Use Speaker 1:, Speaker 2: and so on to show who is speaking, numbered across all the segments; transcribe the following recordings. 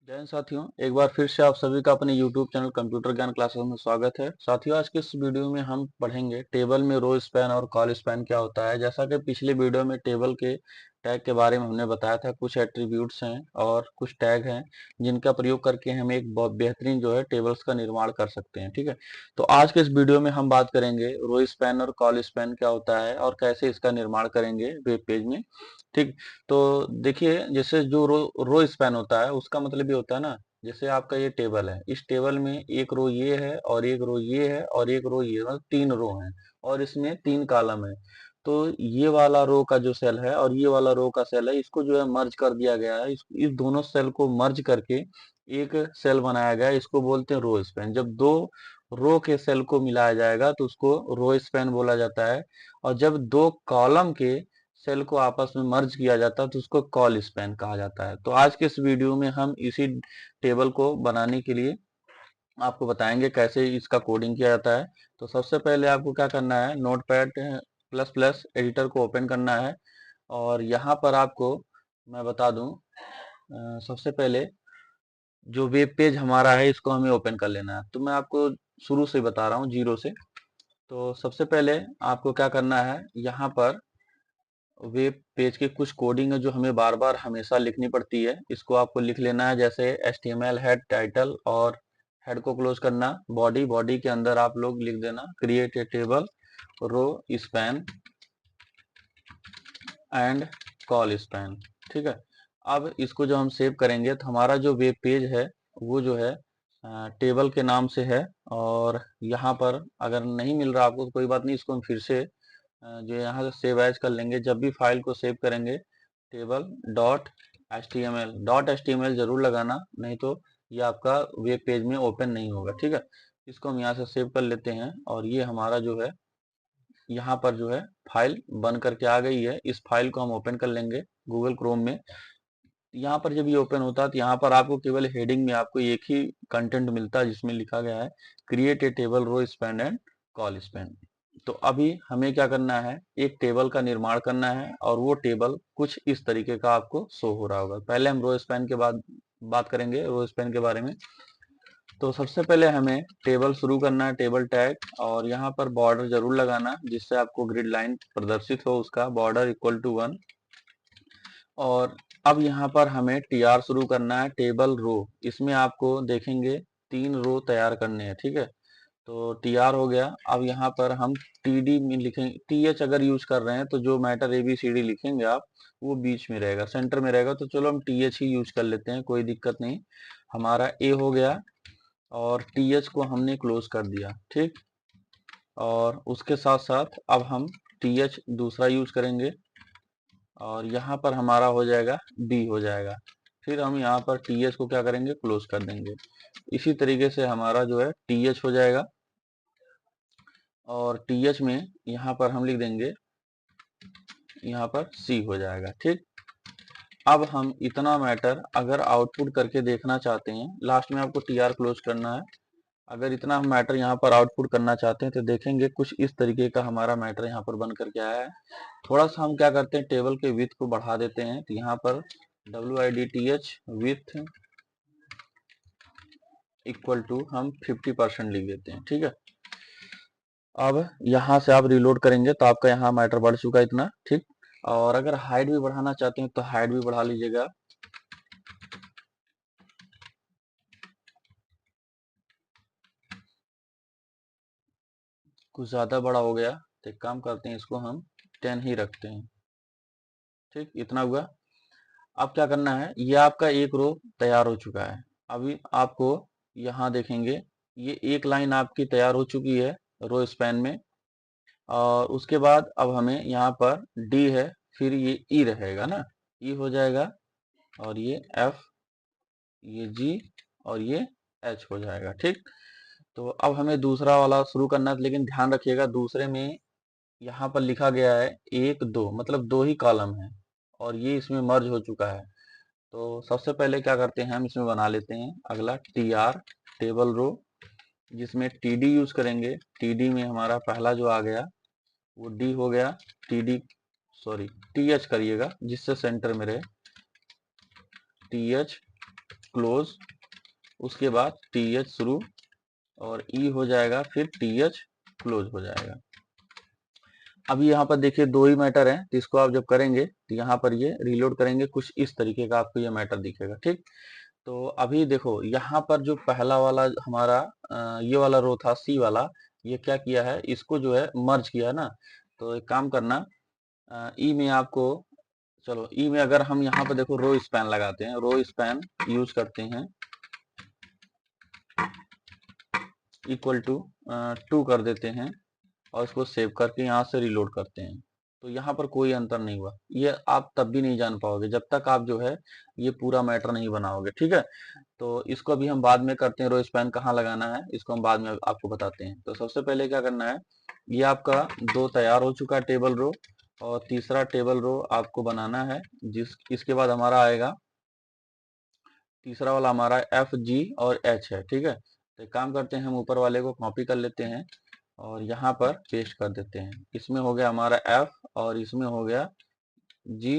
Speaker 1: जय हिंद साथियों, एक बार फिर से आप सभी का अपने YouTube चैनल कंप्यूटर ज्ञान क्लासेस में स्वागत है। साथियों, आज के इस वीडियो में हम पढ़ेंगे टेबल में रो स्पैन और कॉल स्पैन क्या होता है। जैसा कि पिछले वीडियो में टेबल के टैग के बारे में हमने बताया था, कुछ एट्रीब्यूट्स हैं और कुछ टैग हैं जिनका प्रयोग करके हम एक बहुत बेहतरीन जो है टेबल्स का निर्माण कर सकते हैं। ठीक है, तो आज के इस वीडियो में हम बात करेंगे रो स्पैन और कॉल स्पैन क्या होता है और कैसे इसका निर्माण करेंगे वेब पेज में। ठीक, तो देखिए, जैसे जो रो स्पैन होता है उसका मतलब ये होता है ना, जैसे आपका ये टेबल है, इस टेबल में एक रो ये है और एक रो ये है और एक रो ये, मतलब तीन रो हैं और इसमें तीन कॉलम है। तो ये वाला रो का जो सेल है और ये वाला रो का सेल है, इसको जो है मर्ज कर दिया गया है। इस दोनों सेल को मर्ज करके एक सेल बनाया गया है, इसको बोलते हैं रो स्पैन। जब दो रो के सेल को मिलाया जाएगा तो उसको रो स्पैन बोला जाता है। और जब दो कॉलम के सेल को आपस में मर्ज किया जाता है तो उसको कॉल स्पैन कहा जाता है। तो आज के इस वीडियो में हम इसी टेबल को बनाने के लिए आपको बताएंगे कैसे इसका कोडिंग किया जाता है। तो सबसे पहले आपको क्या करना है, नोटपैड प्लस प्लस एडिटर को ओपन करना है और यहाँ पर आपको मैं बता दूं, सबसे पहले जो वेब पेज हमारा है इसको हमें ओपन कर लेना है। तो मैं आपको शुरू से बता रहा हूँ, जीरो से। तो सबसे पहले आपको क्या करना है, यहाँ पर वेब पेज की कुछ कोडिंग है जो हमें बार बार हमेशा लिखनी पड़ती है, इसको आपको लिख लेना है। जैसे HTML हेड टाइटल, और हेड को क्लोज करना, बॉडी, बॉडी के अंदर आप लोग लिख देना create a table rowspan and colspan. ठीक है, अब इसको जब हम सेव करेंगे तो हमारा जो वेब पेज है वो जो है टेबल के नाम से है। और यहाँ पर अगर नहीं मिल रहा आपको तो कोई बात नहीं, इसको हम फिर से जो यहाँ से सेव एज कर लेंगे। जब भी फाइल को सेव करेंगे table dot H T M L जरूर लगाना, नहीं तो ये आपका वेब पेज में ओपन नहीं होगा। ठीक है, इसको हम यहाँ से सेव कर लेते हैं और ये हमारा जो है यहाँ पर जो है फाइल बन करके आ गई है। इस फाइल को हम ओपन कर लेंगे गूगल क्रोम में। यहाँ पर जब ये ओपन होता है तो यहाँ पर आपको केवल हेडिंग में आपको एक ही कंटेंट मिलता है जिसमें लिखा गया है create a table rowspan and colspan. तो अभी हमें क्या करना है, एक टेबल का निर्माण करना है और वो टेबल कुछ इस तरीके का आपको शो हो रहा होगा। पहले हम रो स्पैन के बाद बात करेंगे रो स्पैन के बारे में। तो सबसे पहले हमें टेबल शुरू करना है, टेबल टैग, और यहाँ पर बॉर्डर जरूर लगाना जिससे आपको ग्रिड लाइन प्रदर्शित हो, उसका बॉर्डर इक्वल टू 1। और अब यहाँ पर हमें टीआर शुरू करना है, टेबल रो। इसमें आपको देखेंगे तीन रो तैयार करने हैं। ठीक है, तो टीआर हो गया। अब यहाँ पर हम टीडी में लिखेंगे, टीएच अगर यूज कर रहे हैं तो जो मैटर एबीसीडी लिखेंगे आप वो बीच में रहेगा, सेंटर में रहेगा। तो चलो हम टीएच ही यूज कर लेते हैं, कोई दिक्कत नहीं। हमारा ए हो गया और टीएच को हमने क्लोज कर दिया। ठीक, और उसके साथ साथ अब हम टीएच दूसरा यूज करेंगे और यहाँ पर हमारा हो जाएगा बी हो जाएगा। फिर हम यहाँ पर टीएच को क्या करेंगे, क्लोज कर देंगे। इसी तरीके से हमारा जो है टीएच हो जाएगा और टीएच में यहाँ पर हम लिख देंगे, यहाँ पर सी हो जाएगा। ठीक, अब हम इतना मैटर अगर आउटपुट करके देखना चाहते हैं, लास्ट में आपको टीआर क्लोज करना है। अगर इतना हम मैटर यहाँ पर आउटपुट करना चाहते हैं तो देखेंगे कुछ इस तरीके का हमारा मैटर यहाँ पर बन करके आया है। थोड़ा सा हम क्या करते हैं, टेबल के विड्थ को बढ़ा देते हैं। तो यहाँ पर WIDTH विथ इक्वल टू हम 50% लिख देते हैं। ठीक है, अब यहाँ से आप रिलोड करेंगे तो आपका यहाँ मैटर बढ़ चुका है इतना। ठीक, और अगर हाइट भी बढ़ाना चाहते हैं तो हाइट भी बढ़ा लीजिएगा। कुछ ज्यादा बड़ा हो गया तो एक काम करते हैं, इसको हम 10 ही रखते हैं। ठीक, इतना हुआ। अब क्या करना है, ये आपका एक रो तैयार हो चुका है। अभी आपको यहाँ देखेंगे ये एक लाइन आपकी तैयार हो चुकी है रो स्पैन में। और उसके बाद अब हमें यहाँ पर डी है, फिर ये ई रहेगा ना, ई हो जाएगा, और ये एफ, ये जी, और ये एच हो जाएगा। ठीक, तो अब हमें दूसरा वाला शुरू करना है, लेकिन ध्यान रखिएगा दूसरे में यहाँ पर लिखा गया है एक दो, मतलब दो ही कॉलम है और ये इसमें मर्ज हो चुका है। तो सबसे पहले क्या करते हैं, हम इसमें बना लेते हैं अगला टीआर टेबल रो, जिसमें टीडी यूज करेंगे। टीडी में हमारा पहला जो आ गया वो डी हो गया, टीडी सॉरी टीएच करिएगा जिससे सेंटर में रहे, टीएच क्लोज, उसके बाद TH शुरू और E हो जाएगा, फिर TH क्लोज हो जाएगा। अब यहाँ पर देखिए दो ही मैटर है, तो इसको आप जब करेंगे तो यहाँ पर ये रीलोड करेंगे, कुछ इस तरीके का आपको ये मैटर दिखेगा। ठीक, तो अभी देखो यहाँ पर जो पहला वाला हमारा ये वाला रो था C वाला, ये क्या किया है, इसको जो है मर्ज किया ना। तो एक काम करना, ई में आपको, चलो ई में अगर हम यहाँ पर देखो रो स्पैन लगाते हैं, रो स्पैन यूज करते हैं, इक्वल टू 2 कर देते हैं और इसको सेव करके यहाँ से रिलोड करते हैं। तो यहाँ पर कोई अंतर नहीं हुआ, ये आप तब भी नहीं जान पाओगे जब तक आप जो है ये पूरा मैटर नहीं बनाओगे। ठीक है, तो इसको अभी हम बाद में करते हैं, रो स्पैन कहाँ लगाना है इसको हम बाद में आपको बताते हैं। तो सबसे पहले क्या करना है, ये आपका दो तैयार हो चुका है टेबल रो, और तीसरा टेबल रो आपको बनाना है, इसके बाद हमारा आएगा तीसरा वाला हमारा FG और H है। ठीक है, तो एक काम करते हैं, हम ऊपर वाले को कॉपी कर लेते हैं और यहाँ पर पेस्ट कर देते हैं। इसमें हो गया हमारा F और इसमें हो गया G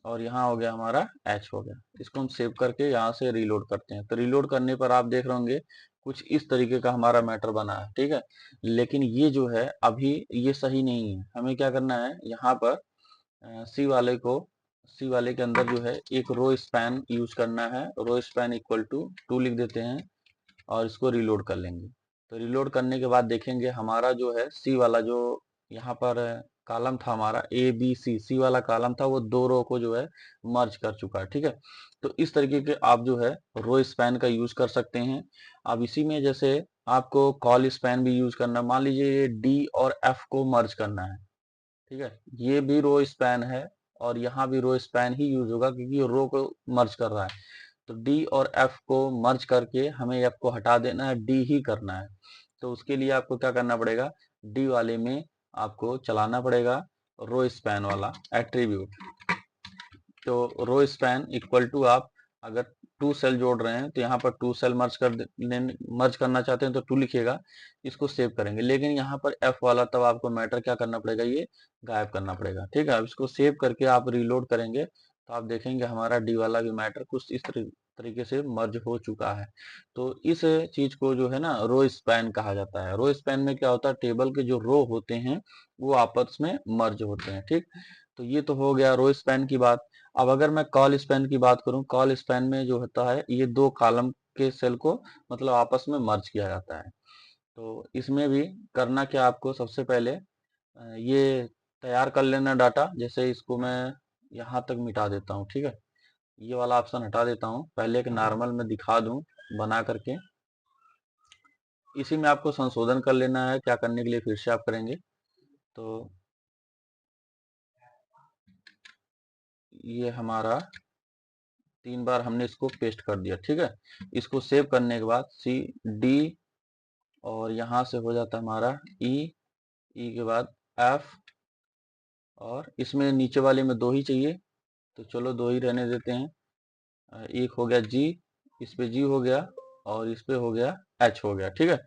Speaker 1: और यहाँ हो गया हमारा H हो गया। इसको हम सेव करके यहाँ से रीलोड करते हैं। तो रीलोड करने पर आप देख रहे होंगे कुछ इस तरीके का हमारा मैटर बना है। ठीक है, लेकिन ये जो है अभी ये सही नहीं है, हमें क्या करना है, यहाँ पर सी वाले के अंदर जो है एक रो स्पैन यूज करना है। रो स्पैन इक्वल टू 2 लिख देते हैं और इसको रीलोड कर लेंगे। तो रीलोड करने के बाद देखेंगे हमारा जो है सी वाला जो यहाँ पर कॉलम था हमारा सी वाला कॉलम था, वो दो रो को जो है मर्ज कर चुका है। ठीक है, तो इस तरीके के आप जो है रो स्पैन का यूज कर सकते हैं। अब इसी में जैसे आपको कॉल स्पैन भी यूज करना, मान लीजिए ये डी और एफ को मर्ज करना है। ठीक है, ये भी रो स्पैन है और यहाँ भी रो स्पैन ही यूज होगा क्योंकि रो को मर्ज कर रहा है। तो डी और एफ को मर्ज करके हमें एफ को हटा देना है, डी ही करना है। तो उसके लिए आपको क्या करना पड़ेगा, डी वाले में आपको चलाना पड़ेगा रो स्पैन वाला एट्रीब्यूट। तो रो स्पैन इक्वल टू, आप अगर 2 सेल जोड़ रहे हैं तो यहाँ पर 2 सेल मर्ज करना चाहते हैं तो 2 लिखिएगा, इसको सेव करेंगे। लेकिन यहाँ पर एफ वाला तब आपको मैटर क्या करना पड़ेगा, ये गायब करना पड़ेगा। ठीक है, अब इसको सेव करके आप रीलोड करेंगे तो आप देखेंगे हमारा डी वाला भी मैटर कुछ इस तरीके से मर्ज हो चुका है। तो इस चीज को जो है ना रो स्पैन कहा जाता है। रो स्पैन में क्या होता है, टेबल के जो रो होते हैं वो आपस में मर्ज होते हैं। ठीक, तो ये तो हो गया रो स्पैन की बात। अब अगर मैं कॉल स्पैन की बात करूं, कॉल स्पैन में जो होता है ये दो कॉलम के सेल को मतलब आपस में मर्ज किया जाता है। तो इसमें भी करना क्या आपको, सबसे पहले ये तैयार कर लेना डाटा। जैसे इसको मैं यहाँ तक मिटा देता हूँ। ठीक है, ये वाला ऑप्शन हटा देता हूँ, पहले एक नॉर्मल में दिखा दूं बना करके। इसी में आपको संशोधन कर लेना है, क्या करने के लिए फिर से आप करेंगे तो ये हमारा 3 बार हमने इसको पेस्ट कर दिया। ठीक है, इसको सेव करने के बाद CD और यहाँ से हो जाता है हमारा ई के बाद F, और इसमें नीचे वाले में 2 ही चाहिए तो चलो 2 ही रहने देते हैं। एक हो गया G, इस पे G हो गया और इस पे हो गया H हो गया। ठीक है,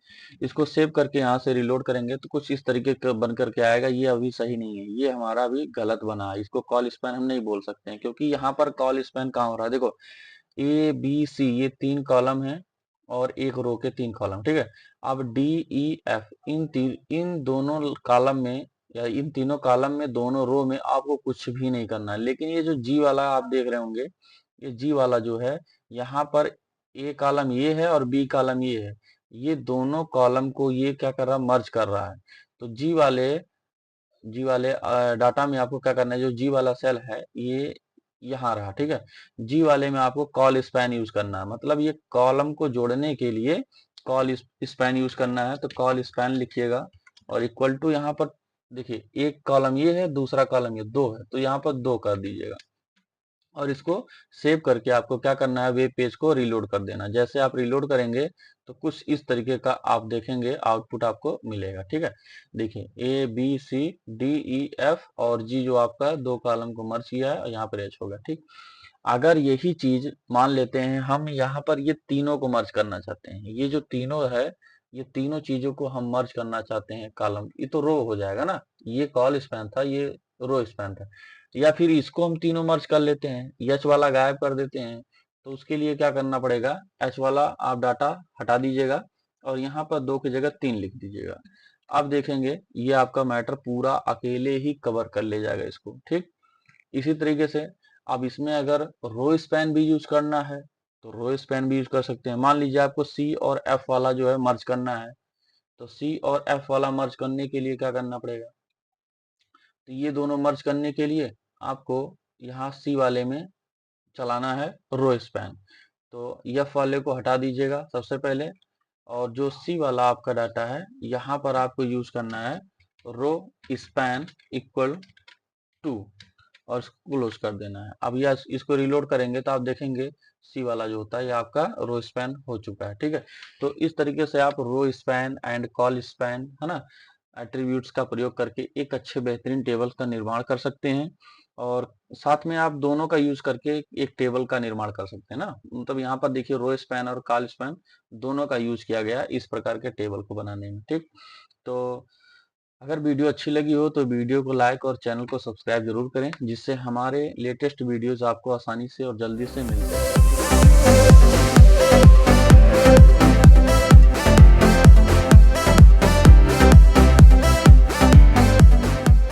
Speaker 1: इसको सेव करके यहाँ से रिलोड करेंगे तो कुछ इस तरीके का बन करके आएगा। ये अभी सही नहीं है, ये हमारा अभी गलत बना है, इसको कॉल स्पैन हम नहीं बोल सकते हैं क्योंकि यहाँ पर कॉल स्पैन कहाँ हो रहा है, देखो ABC ये 3 कॉलम है और एक रो के 3 कॉलम। ठीक है, अब DEF इन दोनों कॉलम में या इन तीनों कॉलम में दोनों रो में आपको कुछ भी नहीं करना है। लेकिन ये जो G वाला आप देख रहे होंगे, ये G वाला जो है यहाँ पर A कॉलम ये है और B कॉलम ये है, ये दोनों कॉलम को ये क्या कर रहा है, मर्ज कर रहा है। तो जी वाले डाटा में आपको क्या करना है, जो जी वाला सेल है ये यहाँ रहा। ठीक है, जी वाले में आपको कॉल स्पैन यूज करना है, मतलब ये कॉलम को जोड़ने के लिए कॉल स्पैन यूज करना है। तो कॉल स्पैन लिखिएगा और इक्वल टू, यहाँ पर देखिए एक कॉलम ये है दूसरा कॉलम ये 2 है तो यहाँ पर 2 कर दीजिएगा और इसको सेव करके आपको क्या करना है, वेब पेज को रीलोड कर देना। जैसे आप रीलोड करेंगे तो कुछ इस तरीके का आप देखेंगे आउटपुट आपको मिलेगा। ठीक है, देखिए ABCDEF और G जो आपका 2 कॉलम को मर्ज किया है और यहाँ पर H होगा। ठीक, अगर यही चीज मान लेते हैं हम यहाँ पर ये तीनों को मर्ज करना चाहते हैं, ये जो तीनों है ये तीनों चीजों को हम मर्ज करना चाहते हैं कॉलम, ये तो रो हो जाएगा ना, ये कॉल स्पैन था ये रो स्पैन था। या फिर इसको हम तीनों मर्ज कर लेते हैं, एच वाला गायब कर देते हैं। तो उसके लिए क्या करना पड़ेगा, एच वाला आप डाटा हटा दीजिएगा और यहाँ पर 2 की जगह 3 लिख दीजिएगा। अब देखेंगे ये आपका मैटर पूरा अकेले ही कवर कर ले जाएगा इसको, ठीक। इसी तरीके से अब इसमें अगर रो स्पैन भी यूज करना है तो रो स्पैन भी यूज कर सकते हैं। मान लीजिए आपको सी और एफ वाला जो है मर्ज करना है, तो सी और एफ वाला मर्ज करने के लिए क्या करना पड़ेगा, तो ये दोनों मर्ज करने के लिए आपको यहाँ सी वाले में चलाना है रो स्पैन। तो एफ वाले को हटा दीजिएगा सबसे पहले, और जो सी वाला आपका डाटा है यहाँ पर आपको यूज करना है रो स्पैन इक्वल टू, और इसको क्लोज कर देना है। अब यह इसको रिलोड करेंगे तो आप देखेंगे सी वाला जो होता है ये आपका रो स्पैन हो चुका है, ठीक है। तो इस तरीके से आप rowspan and colspan, है ना, एट्रीब्यूट्स का प्रयोग करके एक अच्छे बेहतरीन टेबल का निर्माण कर सकते हैं। और साथ में आप दोनों का यूज करके एक टेबल का निर्माण कर सकते हैं ना। मतलब यहाँ पर देखिए रो स्पैन और कॉल स्पैन दोनों का यूज किया गया इस प्रकार के टेबल को बनाने में, ठीक। तो अगर वीडियो अच्छी लगी हो तो वीडियो को लाइक और चैनल को सब्सक्राइब जरूर करें, जिससे हमारे लेटेस्ट वीडियोस आपको आसानी से और जल्दी से मिल जाए।